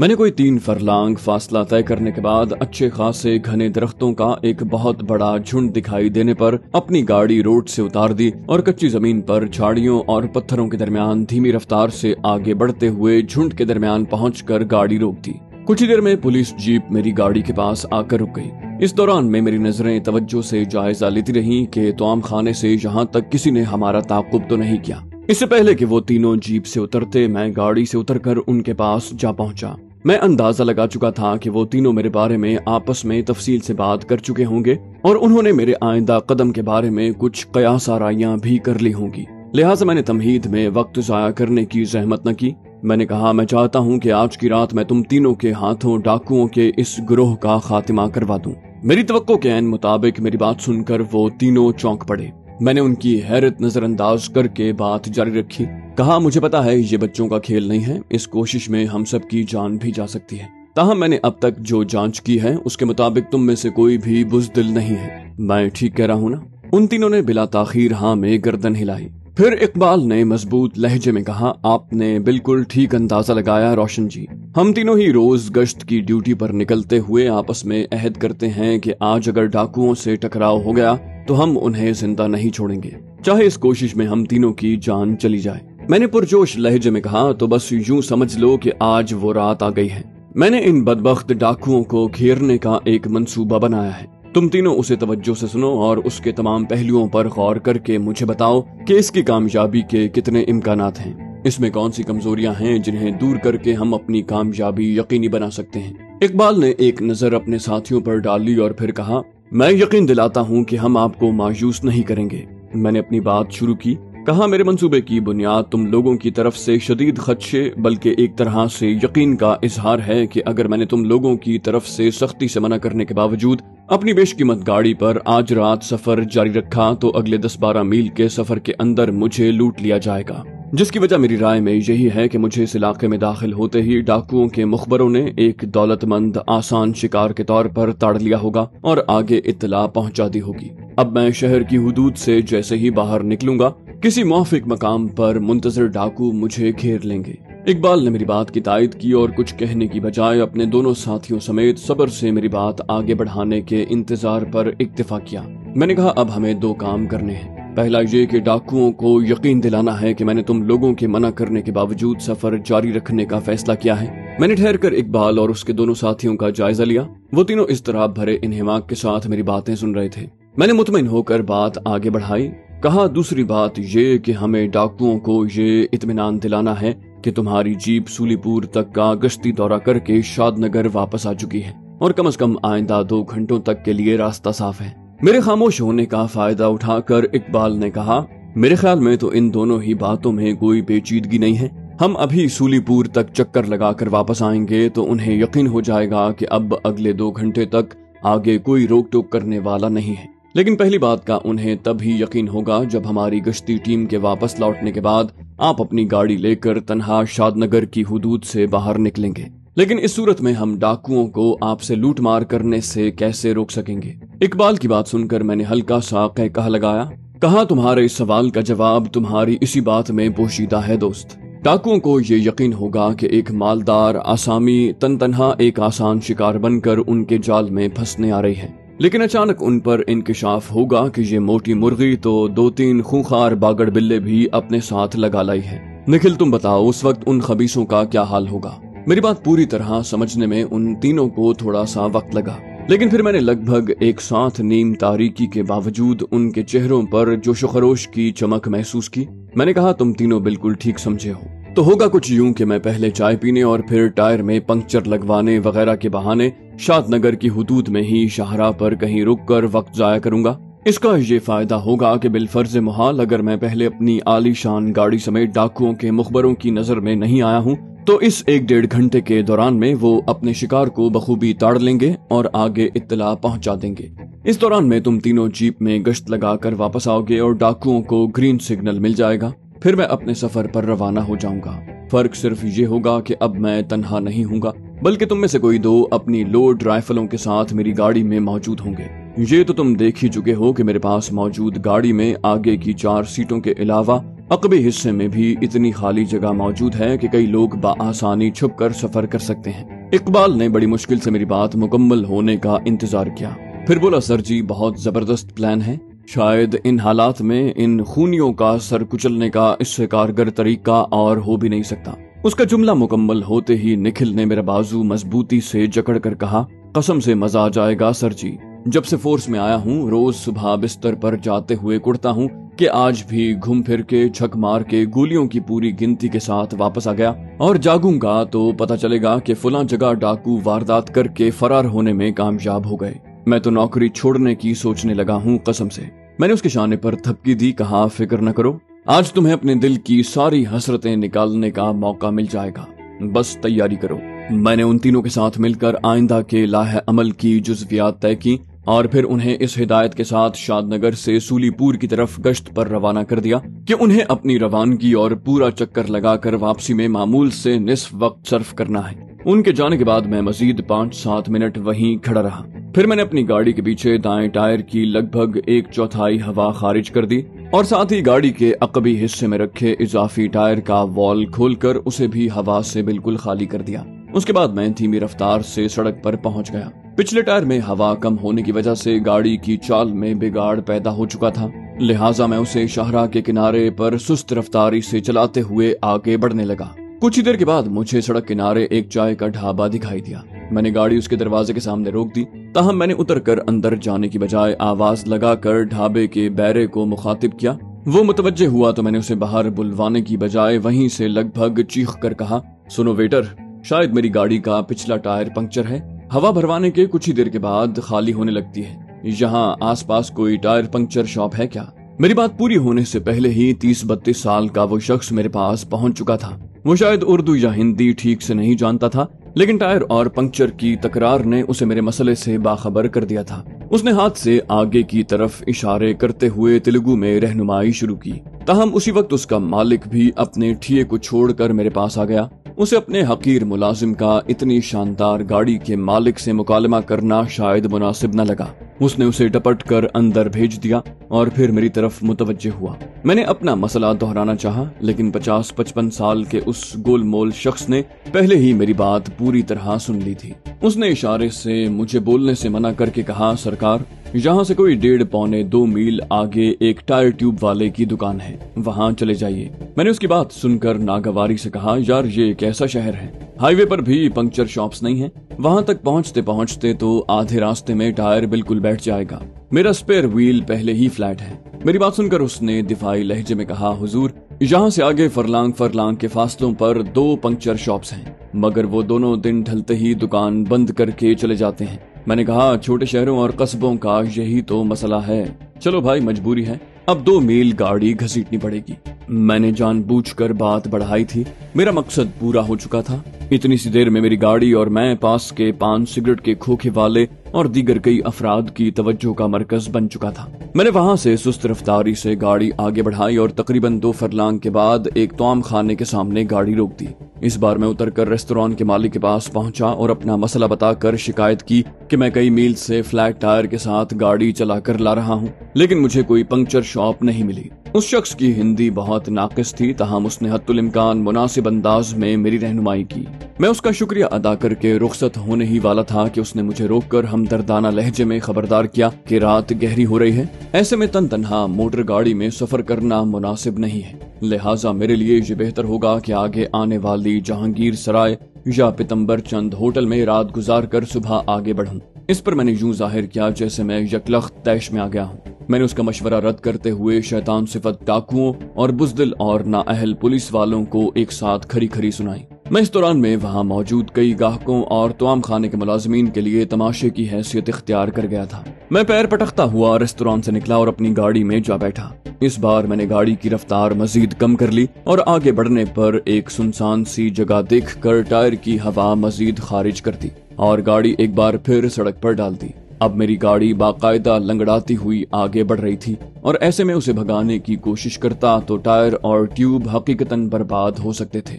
میں نے کوئی 3 فرلانگ فاصلہ طے کرنے کے بعد اچھے خاصے گھنے درختوں کا ایک بہت بڑا جھنڈ دکھائی دینے پر اپنی گاڑی روڈ سے اتار دی اور کچی زمین پر جھاڑیوں اور پتھروں کے درمیان دھیمی رفتار سے آگے بڑھتے ہوئے جھنڈ کے درمیان پہنچ کر گاڑی روک دی۔ کچھ دیر میں پولیس جیپ میری گاڑی کے پاس آ کر رک گئی۔ اس دوران میں میری نظریں توجہ سے جائزہ لیتی رہیں کہ توام خانے سے یہاں تک کسی نے ہمارا تعاقب تو نہیں کیا۔ اس سے پہلے کہ وہ تینوں جیپ سے اترتے میں گاڑی سے اتر کر ان کے پاس جا پہنچا۔ میں اندازہ لگا چکا تھا کہ وہ تینوں میرے بارے میں آپس میں تفصیل سے بات کر چکے ہوں گے اور انہوں نے میرے آئندہ قدم کے بارے میں کچھ قیاس آرائیاں بھی کر لی ہوں گی، لہٰذا میں نے تمہید میں وقت ضائع کرنے کی زحمت نہ کی۔ میں نے کہا، میں چاہتا ہوں کہ آج کی رات میں تم تینوں کے ہاتھوں ڈاکوؤں کے اس گروہ کا خاتمہ کروا دوں۔ میری توقع کے عین مطابق میری بات سن کر وہ تینوں چونک پڑے۔ میں نے ان کی حیرت نظر انداز کر کے بات جاری رکھی۔ کہا، مجھے پتا ہے یہ بچوں کا کھیل نہیں ہے، اس کوشش میں ہم سب کی جان بھی جا سکتی ہے، تاہم میں نے اب تک جو جانچ کی ہے اس کے مطابق تم میں سے کوئی بھی بزدل نہیں ہے۔ میں ٹھیک کہہ رہا ہوں نا؟ ان تینوں نے بلا تاخیر ہاں میں گردن ہلائی۔ پھر اقبال نے مضبوط لہجے میں کہا، آپ نے بالکل ٹھیک اندازہ لگایا روشن جی، ہم تینوں ہی روز گشت کی ڈیوٹی پر نکلتے ہوئے آپس میں عہد کرتے ہیں کہ آج اگر ڈاکوؤں سے ٹکراؤ ہو گیا تو ہم انہیں زندہ نہیں چھوڑیں گے، چاہے اس کوشش میں ہم تینوں کی جان چلی جائے۔ میں نے پرجوش لہجے میں کہا، تو بس یوں سمجھ لو کہ آج وہ رات آ گئی ہے۔ میں نے ان بدبخت ڈاکوؤں کو گھیرنے کا ایک منصوبہ بنایا ہے، تم تینوں اسے توجہ سے سنو اور اس کے تمام پہلوؤں پر غور کر کے مجھے بتاؤ کہ اس کی کامیابی کے کتنے امکانات ہیں، اس میں کون سی کمزوریاں ہیں جنہیں دور کر کے ہم اپنی کامیابی یقینی بنا سکتے ہیں۔ اقبال نے ایک نظر اپنے ساتھیوں پر ڈالی اور پھر کہا، میں یقین دلاتا ہوں کہ ہم آپ کو مایوس نہیں کریں گے۔ میں نے اپنی بات شروع کی، کہا، میرے منصوبے کی بنیاد تم لوگوں کی طرف سے شدید خدشے بلکہ ایک طرح سے یقین کا اظہار ہے کہ اگر میں نے تم لوگوں کی طرف سے سختی سے منع کرنے کے باوجود اپنی بیش قیمت گاڑی پر آج رات سفر جاری رکھا تو اگلے 10-12 میل کے سفر کے اندر مجھے لوٹ لیا جائے گا، جس کی وجہ میری رائے میں یہی ہے کہ مجھے اس علاقے میں داخل ہوتے ہی ڈاکوؤں کے مخبروں نے ایک دولت مند آسان شکار کے طور پر تاڑ لیا ہوگا اور آگے اطلاع پہنچا دی ہوگی۔ اب میں شہر کی حدود سے جیسے ہی باہر نکلوں گا کسی موافق مقام پر منتظر ڈاکو مجھے گھیر لیں گے۔ اقبال نے میری بات کی تائید کی اور کچھ کہنے کی بجائے اپنے دونوں ساتھیوں سمیت صبر سے میری بات آگے بڑھانے کے انتظار پر اکتفا کیا۔ میں نے کہا، اب ہمیں 2 کام کرنے ہیں، پہلا یہ کہ ڈاکوؤں کو یقین دلانا ہے کہ میں نے تم لوگوں کے منع کرنے کے باوجود سفر جاری رکھنے کا فیصلہ کیا ہے۔ میں نے ٹھہر کر اقبال اور اس کے دونوں ساتھیوں کا جائزہ لیا، وہ تینوں اضطراب بھرے انہماک کے ساتھ میری باتیں سن رہے تھے۔ میں نے مطمئن ہو کر بات آگے بڑھائی، کہا، دوسری بات یہ کہ ہمیں ڈاکوؤں کو یہ اطمینان دلانا ہے کہ تمہاری جیپ سولی پور تک کا گشتی دورہ کر کے شاد نگر واپس آ چکی ہے اور کم از کم آئندہ 2 گھنٹوں تک کے لیے راستہ صاف ہے۔ میرے خاموش ہونے کا فائدہ اٹھا کر اقبال نے کہا، میرے خیال میں تو ان دونوں ہی باتوں میں کوئی پیچیدگی نہیں ہے، ہم ابھی سولی پور تک چکر لگا کر واپس آئیں گے تو انہیں یقین ہو جائے گا کہ اب اگلے 2 گھنٹے تک آگے کوئی روک ٹوک کرنے والا نہیں ہے، لیکن پہلی بات کا انہیں تب ہی یقین ہوگا جب ہماری گشتی ٹیم کے واپس لوٹنے کے بعد آپ اپنی گاڑی لے کر تنہا شاد نگر کی حدود سے باہر نکلیں گے، لیکن اس صورت میں ہم ڈاکوؤں کو آپ سے لوٹ مار کرنے سے کیسے روک سکیں گے؟ اقبال کی بات سن کر میں نے ہلکا سا قہقہ لگایا، کہا، تمہارے اس سوال کا جواب تمہاری اسی بات میں پوشیدہ ہے دوست۔ ڈاکوؤں کو یہ یقین ہوگا کہ ایک مالدار آسامی تنہا ایک آسان شکار بن کر ان کے جال میں پھنسنے آ رہی ہے، لیکن اچانک ان پر انکشاف ہوگا کہ یہ موٹی مرغی تو 2-3 خونخوار باگڑ بلے بھی اپنے ساتھ لگا لائی ہے۔ نکھل، تم بتاؤ اس وقت ان خبیثوں کا کیا حال ہوگا؟ میری بات پوری طرح سمجھنے میں ان تینوں کو تھوڑا سا وقت لگا، لیکن پھر میں نے لگ بھگ ایک ساتھ نیم تاریکی کے باوجود ان کے چہروں پر جوش و خروش کی چمک محسوس کی۔ میں نے کہا، تم تینوں بالکل ٹھیک سمجھے ہو، تو ہوگا کچھ یوں کہ میں پہلے چائے پینے اور پھر ٹائر میں پنکچر لگوانے وغیرہ کے بہانے شاد نگر کی حدود میں ہی شاہراہ پر کہیں رک کر وقت ضائع کروں گا۔ اس کا یہ فائدہ ہوگا کہ بالفرض محال اگر میں پہلے اپنی عالی شان گاڑی سمیت ڈاکوؤں کے مخبروں کی نظر میں نہیں آیا ہوں تو اس 1-1.5 گھنٹے کے دوران میں وہ اپنے شکار کو بخوبی تاڑ لیں گے اور آگے اطلاع پہنچا دیں گے۔ اس دوران میں تم تینوں جیپ میں گشت لگا کر واپس آؤ گے اور ڈاکوؤں کو گرین سگنل مل جائے گا، پھر میں اپنے سفر پر روانہ ہو جاؤں گا۔ فرق صرف یہ ہوگا کہ اب میں تنہا نہیں ہوں گا بلکہ تم میں سے کوئی 2 اپنی لوڈ رائفلوں کے ساتھ میری گاڑی میں موجود ہوں گے۔ یہ تو تم دیکھ ہی چکے ہو کہ میرے پاس موجود گاڑی میں آگے کی 4 سیٹوں کے علاوہ عقبی حصے میں بھی اتنی خالی جگہ موجود ہے کہ کئی لوگ بآسانی چھپ کر سفر کر سکتے ہیں۔ اقبال نے بڑی مشکل سے میری بات مکمل ہونے کا انتظار کیا، پھر بولا سر جی بہت زبردست پلان ہے، شاید ان حالات میں ان خونیوں کا سر کچلنے کا اس سے کارگر طریقہ اور ہو بھی نہیں سکتا۔ اس کا جملہ مکمل ہوتے ہی نکھل نے میرا بازو مضبوطی سے جکڑ کر کہا، قسم سے مزہ آ جائے گا سر جی، جب سے فورس میں آیا ہوں روز صبح بستر پر جاتے ہوئے کڑتا ہوں کہ آج بھی گھوم پھر کے چھک مار کے گولیوں کی پوری گنتی کے ساتھ واپس آ گیا، اور جاگوں گا تو پتہ چلے گا کہ فلاں جگہ ڈاکو واردات کر کے فرار ہونے میں کامیاب ہو گئے۔ میں تو نوکری چھوڑنے کی سوچنے لگا ہوں قسم سے۔ میں نے اس کے شانے پر تھپکی دی، کہا فکر نہ کرو، آج تمہیں اپنے دل کی ساری حسرتیں نکالنے کا موقع مل جائے گا، بس تیاری کرو۔ میں نے ان تینوں کے ساتھ مل کر آئندہ کے لاہ عمل کی جزویات طے کی اور پھر انہیں اس ہدایت کے ساتھ شاد نگر سے سولی پور کی طرف گشت پر روانہ کر دیا کہ انہیں اپنی روانگی اور پورا چکر لگا کر واپسی میں معمول سے نصف وقت صرف کرنا ہے۔ ان کے جانے کے بعد میں مزید 5-7 منٹ وہیں کھڑا رہا، پھر میں نے اپنی گاڑی کے پیچھے دائیں ٹائر کی لگ بھگ 1/4 ہوا خارج کر دی اور ساتھ ہی گاڑی کے عقبی حصے میں رکھے اضافی ٹائر کا وال کھول کر اسے بھی ہوا سے بالکل خالی کر دیا۔ اس کے بعد میں دھیمی رفتار سے سڑک پر پہنچ گیا۔ پچھلے ٹائر میں ہوا کم ہونے کی وجہ سے گاڑی کی چال میں بگاڑ پیدا ہو چکا تھا، لہٰذا میں اسے شاہراہ کے کنارے پر سست رفتاری سے چلاتے ہوئے آگے بڑھنے لگا۔ کچھ ہی دیر کے بعد مجھے سڑک کنارے ایک چائے کا ڈھابا دکھائی دیا۔ میں نے گاڑی اس کے دروازے کے سامنے روک دی، تاہم میں نے اتر کر اندر جانے کی بجائے آواز لگا کر ڈھابے کے بیرے کو مخاطب کیا۔ وہ متوجہ ہوا تو میں نے اسے باہر بلوانے کی بجائے وہیں سے لگ بھگ چیخ کر کہا، سنو ویٹر، شاید میری گاڑی کا پچھلا ٹائر پنکچر ہے، ہوا بھروانے کے کچھ ہی دیر کے بعد خالی ہونے لگتی ہے، یہاں آس پاس کوئی ٹائر پنکچر شاپ ہے کیا؟ میری بات پوری ہونے سے پہلے ہی 30-32 سال کا وہ شخص میرے پاس پہنچ چکا تھا۔ وہ شاید اردو یا ہندی ٹھیک سے نہیں جانتا تھا، لیکن ٹائر اور پنکچر کی تکرار نے اسے میرے مسئلے سے باخبر کر دیا تھا۔ اس نے ہاتھ سے آگے کی طرف اشارے کرتے ہوئے تیلگو میں رہنمائی شروع کی، تاہم اسی وقت اس کا مالک بھی اپنے ٹھیے کو چھوڑ کر میرے پاس آ گیا۔ اسے اپنے حقیر ملازم کا اتنی شاندار گاڑی کے مالک سے مکالمہ کرنا شاید مناسب نہ لگا۔ اس نے اسے ڈپٹ کر اندر بھیج دیا اور پھر میری طرف متوجہ ہوا۔ میں نے اپنا مسئلہ دہرانا چاہا، لیکن 50-55 سال کے اس گول مول شخص نے پہلے ہی میری بات پوری طرح سن لی تھی۔ اس نے اشارے سے مجھے بولنے سے منع کر کے کہا، سرکار، یہاں سے کوئی 1.5-2 میل آگے ایک ٹائر ٹیوب والے کی دکان ہے، وہاں چلے جائیے۔ میں نے اس کی بات سن کر ناگواری سے کہا، یار یہ کیسا شہر ہے، ہائی وے پر بھی پنکچر شاپس نہیں ہیں، وہاں تک پہنچتے پہنچتے تو آدھے راستے میں ٹائر بالکل بیٹھ جائے گا، میرا سپیئر ویل پہلے ہی فلیٹ ہے۔ میری بات سن کر اس نے دفاعی لہجے میں کہا، حضور یہاں سے آگے فرلانگ کے فاصلوں پر 2 پنکچر شاپس ہیں، مگر وہ دونوں دن ڈھلتے ہی دکان بند کر کے چلے جاتے ہیں۔ میں نے کہا، چھوٹے شہروں اور قصبوں کا یہی تو مسئلہ ہے، چلو بھائی مجبوری ہے، اب 2 میل گاڑی گھسیٹنی پڑے گی۔ میں نے جان بوجھ کر بات بڑھائی تھی، میرا مقصد پورا ہو چکا تھا۔ اتنی سی دیر میں میری گاڑی اور میں پاس کے پان سگریٹ کے کھوکھے والے اور دیگر کئی افراد کی توجہ کا مرکز بن چکا تھا۔ میں نے وہاں سے سست رفتاری سے گاڑی آگے بڑھائی اور تقریباً 2 فرلانگ کے بعد ایک توام خانے کے سامنے گاڑی روک دی۔ اس بار میں اتر کر ریستوران کے مالک کے پاس پہنچا اور اپنا مسئلہ بتا کر شکایت کی کہ میں کئی میل سے فلیٹ ٹائر کے ساتھ گاڑی چلا کر لا رہا ہوں، لیکن مجھے کوئی پنکچر شاپ نہیں ملی۔ اس شخص کی ہندی بہت ناقص تھی، تاہم اس نے حتی الامکان مناسب انداز میں میری رہنمائی کی۔ میں اس کا شکریہ ادا کر کے رخصت ہونے ہی والا تھا کہ اس نے مجھے روک کر ہمدردانہ لہجے میں خبردار کیا کہ رات گہری ہو رہی ہے، ایسے میں تنہا موٹر گاڑی میں سفر کرنا مناسب نہیں ہے، لہٰذا میرے لیے یہ بہتر ہوگا کہ آگے آنے والی جہانگیر سرائے یا پتمبر چند ہوٹل میں رات گزار کر صبح آگے بڑھوں۔ اس پر میں نے یوں ظاہر کیا جیسے میں یکلخت طیش میں آ گیا ہوں۔ میں نے اس کا مشورہ رد کرتے ہوئے شیطان صفت ڈاکوؤں اور بزدل اور نااہل پولیس والوں کو ایک ساتھ کھری کھری سنائی۔ میں اس دوران میں وہاں موجود کئی گاہکوں اور توام خانے کے ملازمین کے لیے تماشے کی حیثیت اختیار کر گیا تھا۔ میں پیر پٹکتا ہوا ریستوران سے نکلا اور اپنی گاڑی میں جا بیٹھا۔ اس بار میں نے گاڑی کی رفتار مزید کم کر لی اور آگے بڑھنے پر ایک سنسان سی جگہ دیکھ کر ٹائر کی ہوا مزید خارج کر دی اور گاڑی ایک بار پھر سڑک پر ڈال دی۔ اب میری گاڑی باقاعدہ لنگڑاتی ہوئی آگے بڑھ رہی تھی اور ایسے میں اسے بھگانے کی کوشش کرتا تو ٹائر اور ٹیوب حقیقتاً برباد ہو سکتے تھے۔